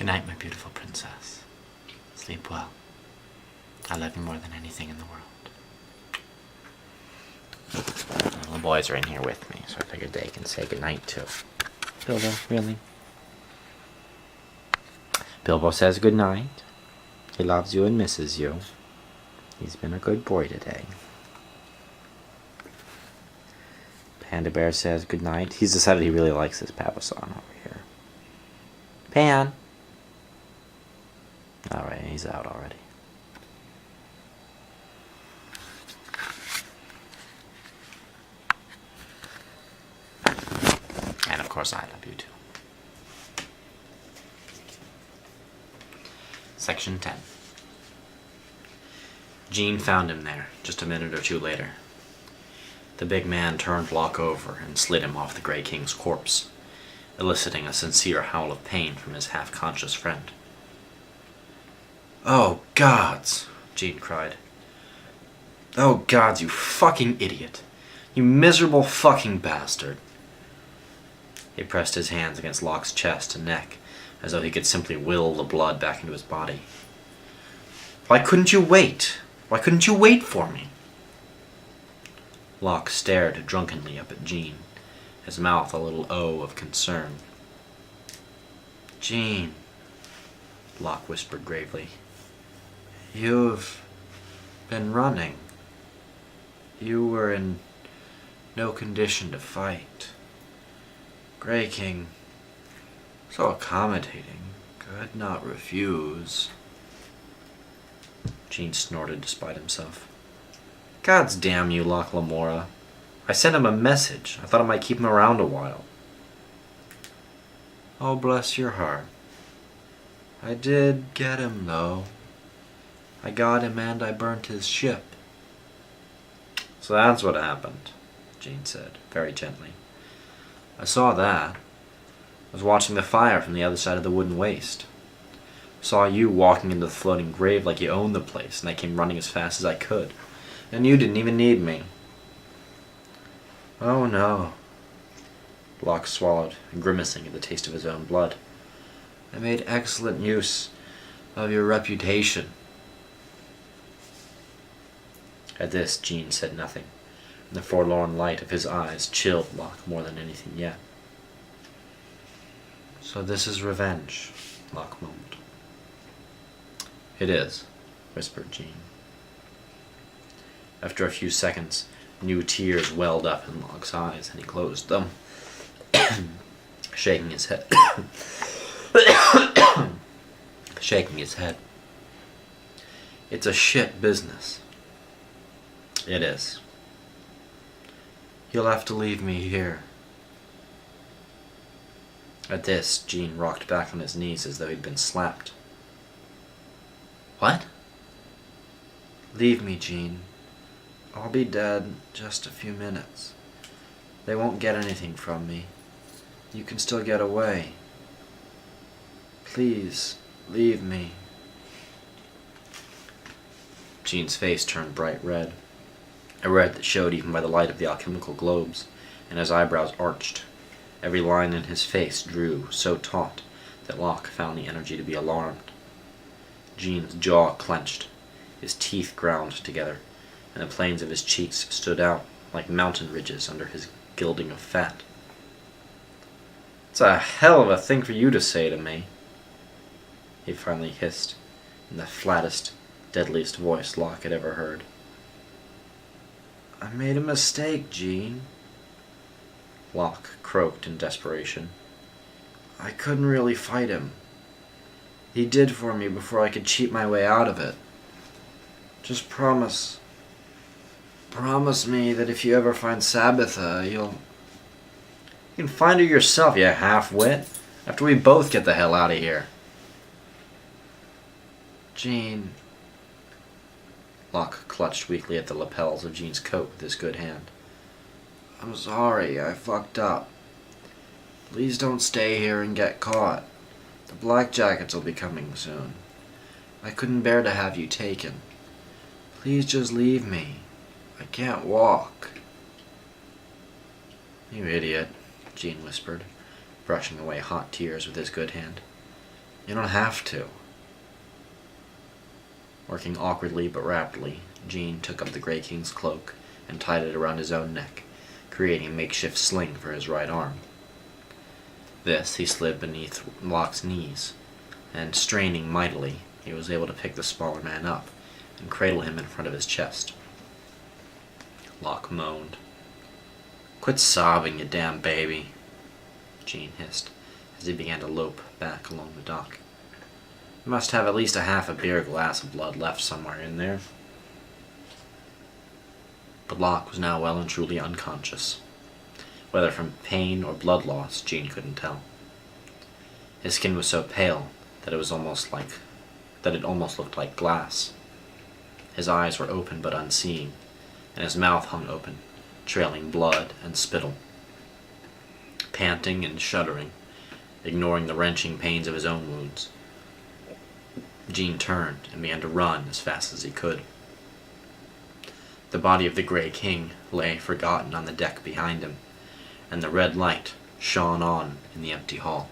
Good night, my beautiful princess. Sleep well. I love you more than anything in the world. The boys are in here with me, so I figured they can say goodnight too. Bilbo, really? Bilbo says goodnight. He loves you and misses you. He's been a good boy today. Panda Bear says goodnight. He's decided he really likes this Pavasson over here. Pan! Alright, he's out already. And of course I love you too. Section 10. Jean found him there, just a minute or two later. The big man turned Locke over and slid him off the Grey King's corpse, eliciting a sincere howl of pain from his half-conscious friend. "Oh, gods!" Jean cried. "Oh, gods, you fucking idiot! You miserable fucking bastard!" He pressed his hands against Locke's chest and neck, as though he could simply will the blood back into his body. "Why couldn't you wait? Why couldn't you wait for me?" Locke stared drunkenly up at Jean, his mouth a little O of concern. "Jean," Locke whispered gravely, "you've been running. You were in no condition to fight. Grey King, so accommodating, could not refuse." Jean snorted despite himself. "Gods damn you, Locke Lamora. I sent him a message. I thought I might keep him around a while." "Oh, bless your heart. I did get him, though. I got him and I burnt his ship." "So that's what happened," Jean said, very gently. "I saw that. I was watching the fire from the other side of the wooden waste. Saw you walking into the floating grave like you owned the place, and I came running as fast as I could. And you didn't even need me." "Oh, no." Locke swallowed, grimacing at the taste of his own blood. "I made excellent use of your reputation." At this, Jean said nothing, and the forlorn light of his eyes chilled Locke more than anything yet. "So this is revenge," Locke moaned. "It is," whispered Jean. After a few seconds, new tears welled up in Locke's eyes, and he closed them, shaking his head. Shaking his head. "It's a shit business." "It is." "You'll have to leave me here." At this, Jean rocked back on his knees as though he'd been slapped. "What?" "Leave me, Jean. I'll be dead just a few minutes. They won't get anything from me. You can still get away. Please, leave me." Jean's face turned bright red, a red that showed even by the light of the alchemical globes, and his eyebrows arched. Every line in his face drew so taut that Locke found the energy to be alarmed. Jean's jaw clenched, his teeth ground together, and the planes of his cheeks stood out like mountain ridges under his gilding of fat. "It's a hell of a thing for you to say to me," he finally hissed, in the flattest, deadliest voice Locke had ever heard. "I made a mistake, Jean," Locke croaked in desperation. "I couldn't really fight him. He did for me before I could cheat my way out of it. Just promise me that if you ever find Sabitha, You can find her yourself, you half-wit, after we both get the hell out of here." "Jean..." Locke clutched weakly at the lapels of Jean's coat with his good hand. "I'm sorry, I fucked up. Please don't stay here and get caught. The Blackjackets will be coming soon. I couldn't bear to have you taken. Please just leave me. I can't walk." "You idiot," Jean whispered, brushing away hot tears with his good hand. You don't have to. Working awkwardly but rapidly, Jean took up the Grey King's cloak and tied it around his own neck, creating a makeshift sling for his right arm. This he slid beneath Locke's knees, and straining mightily, he was able to pick the smaller man up and cradle him in front of his chest. Locke moaned. "Quit sobbing, you damn baby," Jean hissed, as he began to lope back along the dock. "You must have at least a half a beer glass of blood left somewhere in there." But Locke was now well and truly unconscious. Whether from pain or blood loss, Jean couldn't tell. His skin was so pale that it almost looked like glass. His eyes were open but unseeing, and his mouth hung open, trailing blood and spittle. Panting and shuddering, ignoring the wrenching pains of his own wounds, Jean turned and began to run as fast as he could. The body of the Grey King lay forgotten on the deck behind him, and the red light shone on in the empty hall.